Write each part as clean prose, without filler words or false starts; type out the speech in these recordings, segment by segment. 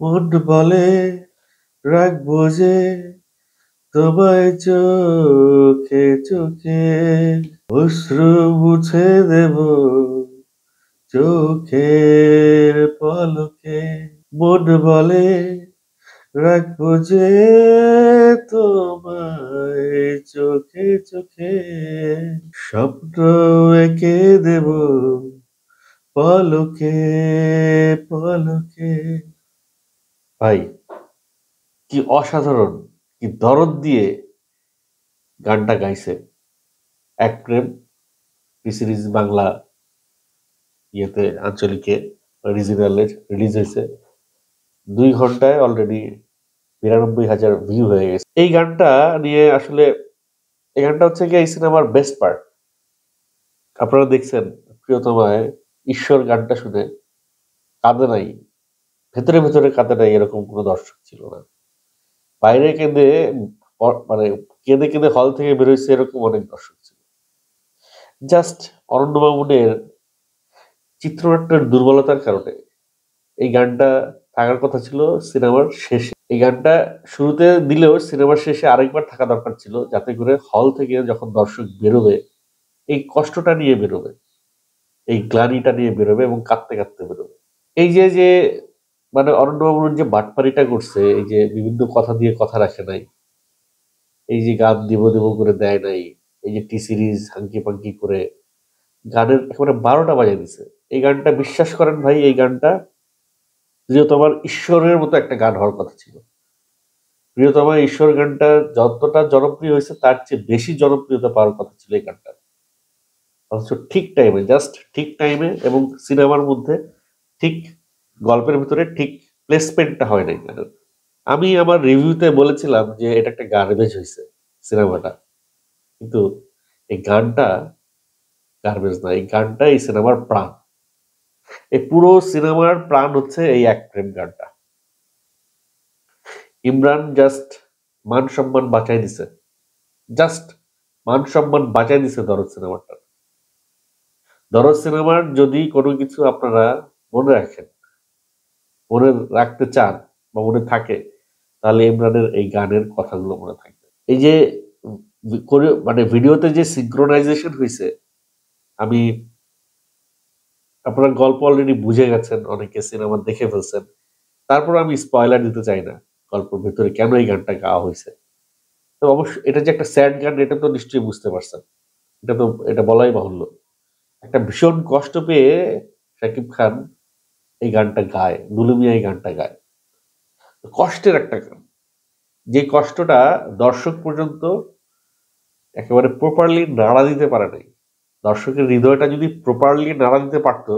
মন বলে রাখবো যে তোমায় চোখে চোখে, অশ্রু মুছে দেব চোখের পলকে। মন বলে রাখবো যে তোমায় চোখে চোখে, স্বপ্ন এঁকে দেব পলকে পলকে। ভাই, কি অসাধারণ, কি দরদ দিয়ে গানটা গাইছে। এক প্রেম টি সিরিজ বাংলা ইয়েতে আঞ্চলিকে রিজিনালে রিলিজ হয়েছে। 2 ঘন্টায় অলরেডি 92,000 ভিউ হয়ে গেছে। এই গানটা নিয়ে আসলে এই গানটা হচ্ছে কি এই সিনেমার বেস্ট পার্ট। আপনারা দেখছেন প্রিয়তমায় ঈশ্বর গানটা শুনে কাঁদে নাই, ভেতরে ভেতরে কাঁদে নাই এরকম কোনো দর্শক ছিল না। বাইরে কেঁদে মানে কেঁদে কেঁদে হল থেকে বেরোইছে এরকম অনেক দর্শক ছিল। জাস্ট অরণ্য মামুনের চিত্রনাট্যের দুর্বলতার কারণে এই গানটা থাকার কথা ছিল সিনেমার শেষে। এই গানটা শুরুতে দিলেও সিনেমার শেষে আরেকবার থাকা দরকার ছিল, যাতে করে হল থেকে যখন দর্শক বেরোবে এই কষ্টটা নিয়ে বেরোবে, এই গ্লানিটা নিয়ে বেরোবে এবং কাঁদতে কাঁদতে বেরোবে। এই যে যে মানে অরণ্য মামুন যে বাটপারিটা করছে, এই যে বিভিন্ন কথা দিয়ে কথা রাখে নাই, এই যে গান দিব দেব করে দেয় নাই, এই যে টি সিরিজ হাঙ্কি পাঙ্কি করে গানের একেবারে 12টা বাজিয়ে দিছে। এই গানটা বিশ্বাস করেন ভাই, এই গানটা প্রিয়তমার ঈশ্বরের মতো একটা গান হওয়ার কথা ছিল। প্রিয়তমা ঈশ্বর গানটা যতটা জনপ্রিয় হয়েছে তার চেয়ে বেশি জনপ্রিয়তা পাওয়ার কথা ছিল এই গানটা। অথচ ঠিক টাইমে, জাস্ট ঠিক টাইমে এবং সিনেমার মধ্যে ঠিক গল্পের ভিতরে ঠিক প্লেসমেন্টটা হয় নাই গানের। আমি আমার রিভিউতে বলেছিলাম যে এটা একটা গার্বেজ হয়েছে সিনেমাটা, কিন্তু এই গানটা গার্বেজ না, এই গানটা এই সিনেমার প্রাণ। এই পুরো সিনেমার প্রাণ হচ্ছে এই এক প্রেম গানটা। ইমরান জাস্ট মান সম্মান বাঁচাই দিছে, জাস্ট মান সম্মান বাঁচাই দিছে দরদ সিনেমাটা। দরদ সিনেমার যদি কোনো কিছু আপনারা মনে রাখেন, মনে রাখতে চান বা মনে থাকে, তাহলে ইমরানের এই গানের কথাগুলো মনে থাকবে। এই যে মানে ভিডিওতে যে সিনক্রোনাইজেশন হয়েছে, আমি আপনারা গল্প অলরেডি বুঝে গেছেন, অনেকে সিনেমা দেখে ফেলছেন, তারপর আমি স্পয়লার দিতে চাই না গল্পের ভিতরে কেন এই গানটা গাওয়া হয়েছে। তো অবশ্য এটা যে একটা স্যাড গান এটা তো নিশ্চয়ই বুঝতে পারছেন, এটা বলাই বাহুল্য। একটা ভীষণ কষ্ট পেয়ে শাকিব খান এই গানটা গায়, দুলু মিয়া এই গানটা গায়। কষ্টের একটা গান, যে কষ্টটা দর্শক পর্যন্ত একেবারে প্রপারলি নাড়া দিতে পারে নাই। দর্শকের হৃদয়টা যদি প্রপারলি নাড়া দিতে পারতো,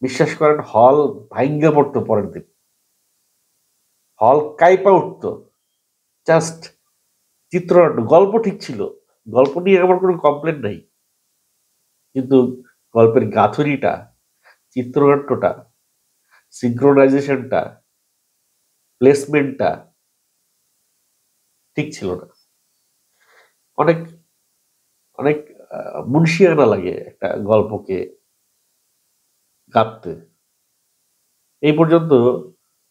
বিশ্বাস করেন হল ভাঙ্গা পড়তো পরের দিন, হল কাইপা উঠতো। জাস্ট চিত্রনাট্য, গল্প ঠিক ছিল, গল্প নিয়ে আমার কোনো কমপ্লেন নাই, কিন্তু গল্পের গাঁথুরিটা, চিত্রনাট্যটা, সিনক্রোনাইজেশনটা, প্লেসমেন্টটা ঠিক ছিল না। অনেক অনেক মুনশিয়ানা লাগে একটা গল্পকে গাঁথতে। এই পর্যন্ত।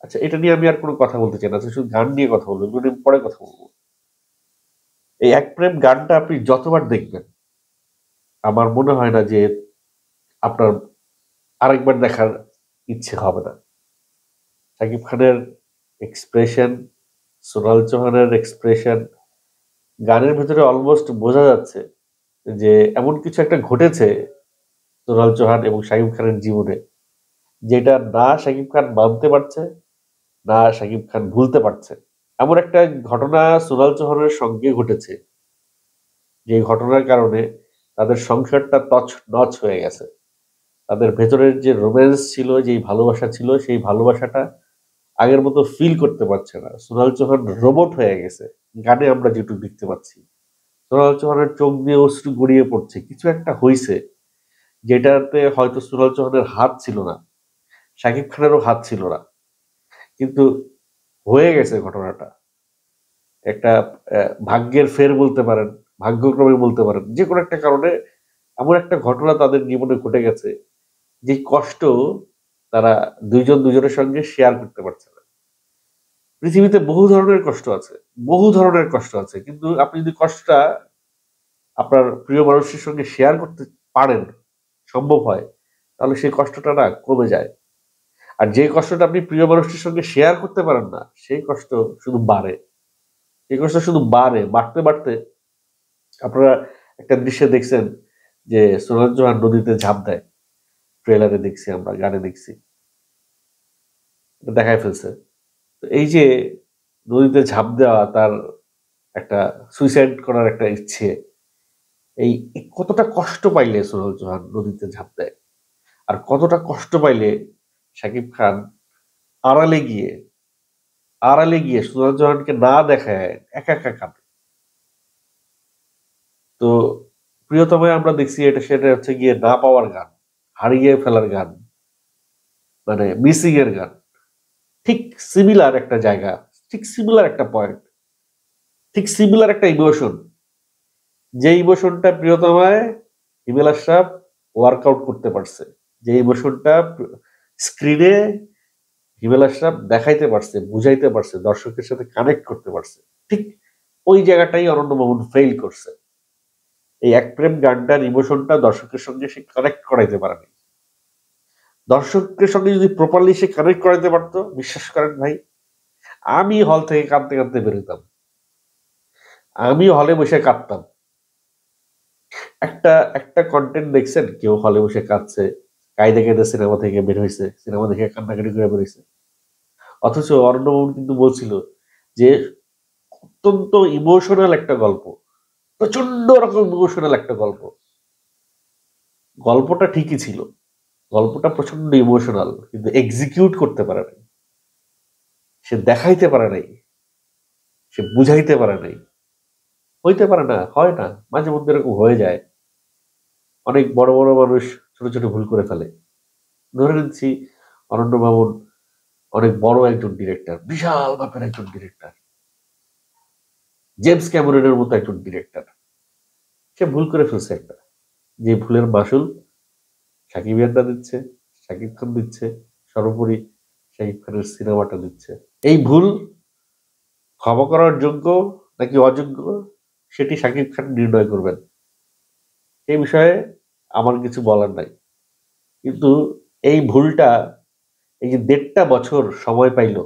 আচ্ছা, এটা নিয়ে আমি আর কোনো কথা বলতে চাই না, আচ্ছা শুধু গান নিয়ে কথা বলবো, এগুলো নিয়ে পরে কথা বলবো। এই এক প্রেম গানটা আপনি যতবার দেখবেন আমার মনে হয় না যে আপনার আরেকবার দেখার ইচ্ছে হবে না। শাকিব খানের এক্সপ্রেশন, সোনাল চৌহানের এক্সপ্রেশন, গানের ভেতরে অলমোস্ট বোঝা যাচ্ছে যে এমন কিছু একটা ঘটেছে সোনাল চৌহান এবং শাকিব খানের জীবনে, যেটা না শাকিব খান মানতে পারছে, না শাকিব খান ভুলতে পারছে। এমন একটা ঘটনা সোনাল চৌহানের সঙ্গে ঘটেছে, যে ঘটনার কারণে তাদের সংসারটা তছ নছ হয়ে গেছে। তাদের ভেতরের যে রোম্যান্স ছিল, যেই ভালোবাসা ছিল, সেই ভালোবাসাটা আগের মতো ফিল করতে পারছে না। সোনাল চৌহান রোবট হয়ে গেছে, গানে আমরা যেটুকু দেখতে পাচ্ছি। সোনাল চৌহানের চোখ দিয়ে অশ্রু গড়িয়ে পড়ছে, কিছু একটা হয়েছে যেটাতে হয়তো সোনাল চৌহানের হাত ছিল না, শাকিব খানেরও হাত ছিল না, কিন্তু হয়ে গেছে ঘটনাটা। একটা ভাগ্যের ফের বলতে পারেন, ভাগ্যক্রমে বলতে পারেন, যে কোনো একটা কারণে এমন একটা ঘটনা তাদের জীবনে ঘটে গেছে, যে কষ্ট তারা দুইজন দুজনের সঙ্গে শেয়ার করতে পারছে না। পৃথিবীতে বহু ধরনের কষ্ট আছে, বহু ধরনের কষ্ট আছে, কিন্তু আপনি যদি কষ্টটা আপনার প্রিয় মানুষের সঙ্গে শেয়ার করতে পারেন, সম্ভব হয়, তাহলে সেই কষ্টটা না কমে যায়। আর যে কষ্টটা আপনি প্রিয় মানুষটির সঙ্গে শেয়ার করতে পারেন না, সেই কষ্ট শুধু বাড়ে। সেই কষ্ট শুধু বাড়ে, বাড়তে বাড়তে আপনারা একটা দৃশ্যে দেখছেন যে সোনাল চৌহান নদীতে ঝাঁপ দেয়। ট্রেলারে দেখছি, আমরা গানে দেখছি, দেখায় ফেলছে। তো এই যে নদীতে ঝাঁপ দেওয়া, তার একটা সুইসাইড করার একটা ইচ্ছে, এই এই কতটা কষ্ট পাইলে সোনাল চৌহান নদীতে ঝাঁপ দেয়, আর কতটা কষ্ট পাইলে শাকিব খান আড়ালে গিয়ে সোনাল চৌহানকে না দেখায় একা একা কাঁদে। তো প্রিয়তমায় আমরা দেখছি সেটা হচ্ছে গিয়ে না পাওয়ার গান, হারিয়ে ফেলার গান, মানে মিসিং এর গান। ঠিক সিমিলার একটা জায়গা, ঠিক সিমিলার একটা পয়েন্ট, ঠিক সিমিলার একটা ইমোশন, যে ইমোশনটা প্রিয়তমায় হিমেল আশরাফ ওয়ার্কআউট করতে পারছে, যে ইমোশনটা স্ক্রিনে হিমেল আশরাফ দেখাইতে পারছে, বুঝাইতে পারছে, দর্শকের সাথে কানেক্ট করতে পারছে, ঠিক ওই জায়গাটাই অনন্য মামুন ফেইল করছে। এই এক প্রেম গানটার ইমোশনটা দর্শকের সঙ্গে সে কানেক্ট করাইতে পারেনি। দর্শকের সঙ্গে যদি প্রপারলি সে কানেক্ট করাইতে পারতো, বিশ্বাস করেন ভাই, আমি হল থেকে কাঁদতে কাঁদতে বেরোতাম, আমি হলে বসে কাঁদতাম। একটা একটা কন্টেন্ট দেখছেন কেউ হলে বসে কাঁদছে, কায়দা কায়দা সিনেমা থেকে বের হয়েছে, সিনেমা দেখে কান্নাকাটি করে বের হয়েছে? অথচ অরণ্য মামুন কিন্তু বলছিল যে অত্যন্ত ইমোশনাল একটা গল্প, প্রচন্ড রকম ইমোশনাল একটা গল্প। গল্পটা ঠিকই ছিল, গল্পটা প্রচন্ড ইমোশনাল, কিন্তু এক্সিকিউট করতে পারে নাই, সে দেখাইতে পারে নাই, সে বুঝাইতে পারে নাই। হইতে পারে না, হয় না, মাঝে মধ্যে এরকম হয়ে যায়। অনেক বড় বড় মানুষ ছোট ছোট ভুল করে ফেলে। ধরে নিচ্ছি অরণ্য মামুন অনেক বড় একজন ডিরেক্টর, বিশাল মাপের একজন ডিরেক্টর, জেমস ক্যামেরনের মতো একজন ডিরেক্টর। সে ভুল করে ফেলছে একটা, যে ভুলের মাসুল সাকিবিয়ানরা দিচ্ছে, শাকিব খান দিচ্ছে, সর্বোপরি শাকিব খানের সিনেমাটা দিচ্ছে। এই ভুল ক্ষমা করার যোগ্য নাকি অযোগ্য, সেটি শাকিব খান নির্ণয় করবেন। এই বিষয়ে আমার কিছু বলার নাই। কিন্তু এই ভুলটা, এই যে ১.৫টা বছর সময় পাইল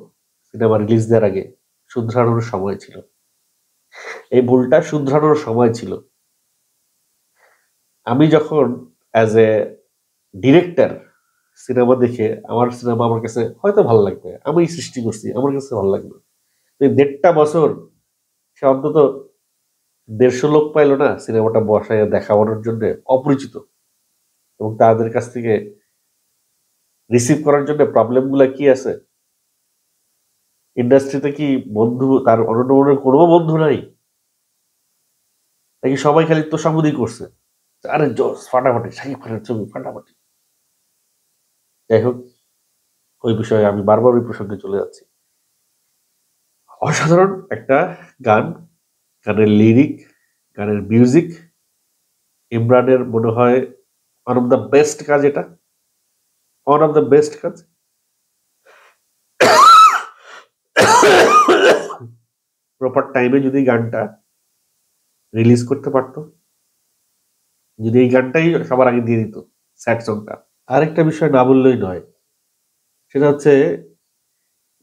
সিনেমা রিলিজ দেওয়ার আগে, শুধরানোর সময় ছিল। এই ভুলটা শুধরানোর সময় ছিল। আমি যখন অ্যাজ এ ডিরেক্টর সিনেমা দেখে, আমার সিনেমা আমার কাছে হয়তো ভালো লাগবে, আমি সৃষ্টি করছি, আমার কাছে ভালো লাগবে। ১.৫টা বছর সে অন্তত ১৫০ লোক পাইলো না সিনেমাটা বসায় দেখানোর জন্য, অপরিচিত, এবং তাদের কাছ থেকে রিসিভ করার জন্য প্রবলেম গুলা কি আছে? ইন্ডাস্ট্রিতে কি বন্ধু, তার অনন্য কোনো বন্ধু নাই নাকি? সবাই খালি তোষামোদী করছে, আরে জোস, ফাটাফাটি, শাকিব খানের ছবি ফাটাফাটি। যাই হোক, ওই বিষয়ে আমি বারবার ওই প্রসঙ্গে চলে যাচ্ছি। অসাধারণ একটা গান, গানের লিরিক, গানের মিউজিক, ইমরানের মনে হয় ওয়ান অফ দ্য বেস্ট কাজ, এটা ওয়ান অফ দ্য বেস্ট কাজ। প্রপার টাইমে যদি গানটা রিলিজ করতে পারতো, যদি এই গানটাই সবার আগে দিয়ে দিত, স্যাড সংটা। আরেকটা বিষয় না বললেই নয়, সেটা হচ্ছে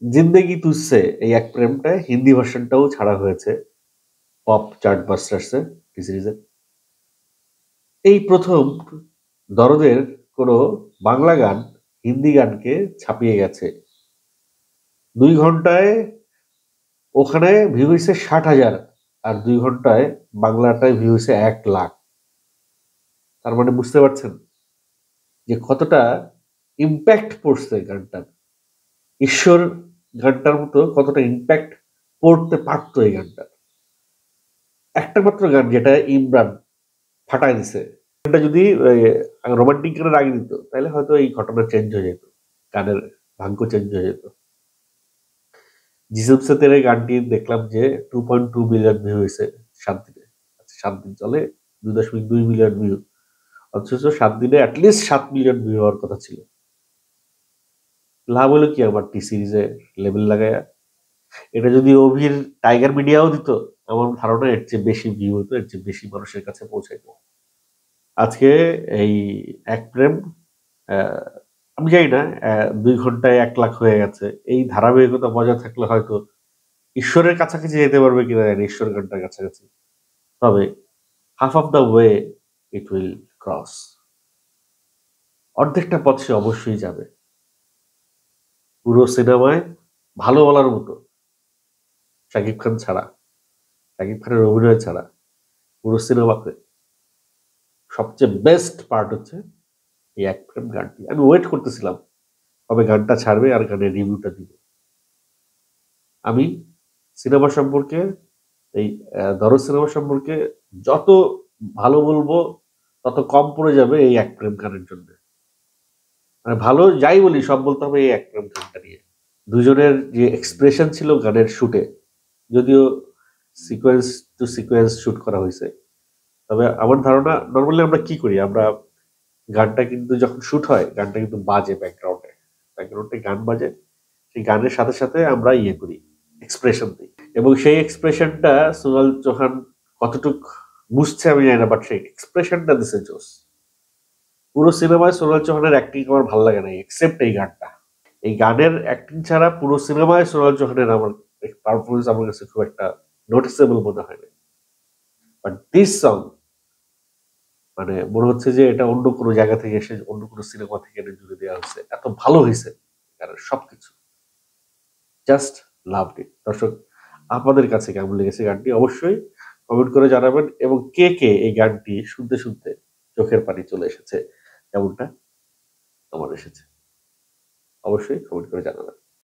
জিন্দেগি তুঝসে, এই এক প্রেমটা হিন্দি ভার্সনটাও ছাড়া হয়েছে পপ চার্ট বাস্টার্সে, টি সিরিজে। এই প্রথম দরদের কোনো বাংলা গান হিন্দি গানকে ছাপিয়ে গেছে। ২ ঘন্টায় ওখানে ভিউ হয়েছে ৬০,০০০, আর ২ ঘন্টায় বাংলাটায় ভিউ হয়েছে ১,০০,০০০। তার মানে বুঝতে পারছেন যে কতটা ইম্প্যাক্ট পড়ছে গানটার। ঈশ্বর গানটার মতো কতটা ইম্প্যাক্ট পড়তে পারতো এই গানটা। একটা মাত্র গান যেটা ইমরান ফাটায় দিছে, গানটা যদি রোমান্টিক গানের আগে দিত, তাহলে হয়তো এই ঘটনা চেঞ্জ হয়ে যেত, গানের ভাগ্য চেঞ্জ হয়ে যেত। জিসেম সেতের এই গানটি দেখলাম যে 2.2 মিলিয়ন ভিউ হয়েছে ৭ দিনে। ৭ দিন চলে, ২.২ মিলিয়ন ভিউ, অথচ ৭ দিনে অ্যাটলিস্ট ৭ মিলিয়ন ভিউ হওয়ার কথা ছিল। লাভ হলো কি আমার টি সিরিজে লেভেল লাগায়া? এটা যদি অভির টাইগার মিডিয়াও দিত, আমার ধারণা এর চেয়ে বেশি ভিউ হতো, এর চেয়ে বেশি মানুষের কাছে পৌঁছাইতো। আজকে এই এক প্রেম, আমি জানি না ২ ঘন্টায় ১ লাখ হয়ে গেছে। এই ধারাবাহিকতা বজায় থাকলে হয়তো ঈশ্বরের কাছাকাছি যেতে পারবে কিনা জানি, ঈশ্বর গানটার কাছাকাছি। তবে half of the way it will cross. অর্ধেকটা পথ সে অবশ্যই যাবে। পুরো সিনেমায় ভালো বলার মতো শাকিব খান ছাড়া, শাকিব খানের অভিনয় ছাড়া পুরো সিনেমাতে সবচেয়ে বেস্ট পার্ট হচ্ছে এই এক প্রেম গানটি। আমি ওয়েট করতেছিলাম কবে গানটা ছাড়বে আর গানের রিভিউটা দিবে। আমি সিনেমা সম্পর্কে এই দরদ সিনেমা সম্পর্কে যত ভালো বলবো তত কম পড়ে যাবে এই এক প্রেম গানের জন্য। মানে ভালো যাই বলি সব বলতে হবে এই এক প্রেম গানটা নিয়ে। দুজনের যে এক্সপ্রেশন ছিল গানের শুটে, যদিও সিকোয়েন্স টু সিকোয়েন্স শুট করা হয়েছে, তবে আমার ধারণা নর্মালি আমরা কি করি, আমরা গানটা কিন্তু যখন শুট হয় গানটা কিন্তু বাজে ব্যাকগ্রাউন্ডে, ব্যাকগ্রাউন্ডে গান বাজে, সেই গানের সাথে সাথে আমরা ইয়ে করি, এক্সপ্রেশন দিই। এবং সেই এক্সপ্রেশনটা সোনাল চৌহান কতটুক বুঝছে আমি জানি না, বাট সেই এক্সপ্রেশনটা দিছে জোস। পুরো সিনেমায় সোনাল চৌহানের অ্যাক্টিং আমার ভালো লাগে না, এক্সেপ্ট এই গানটা। এই গানের অ্যাক্টিং ছাড়া পুরো সিনেমায় সোনাল চৌহানের আমার পারফরমেন্স আমার কাছে খুব একটা নোটিসেবল মনে হয় না। বাট দিস সং মানে মনে হচ্ছে যে এটা অন্য কোনো জায়গা থেকে এসে, অন্য কোনো সিনেমা থেকে এনে জুড়ে দেওয়া হয়েছে, এত ভালো হয়েছে গানের সবকিছু। Just loved it. দর্শক, আপনাদের কাছে কেমন লেগেছে গানটি অবশ্যই কমেন্ট করে জানাবেন, এবং কে কে এই গানটি শুনতে শুনতে চোখের পানি চলে এসেছে যেমনটা আমার এসেছে, অবশ্যই কমেন্ট করে জানাবেন।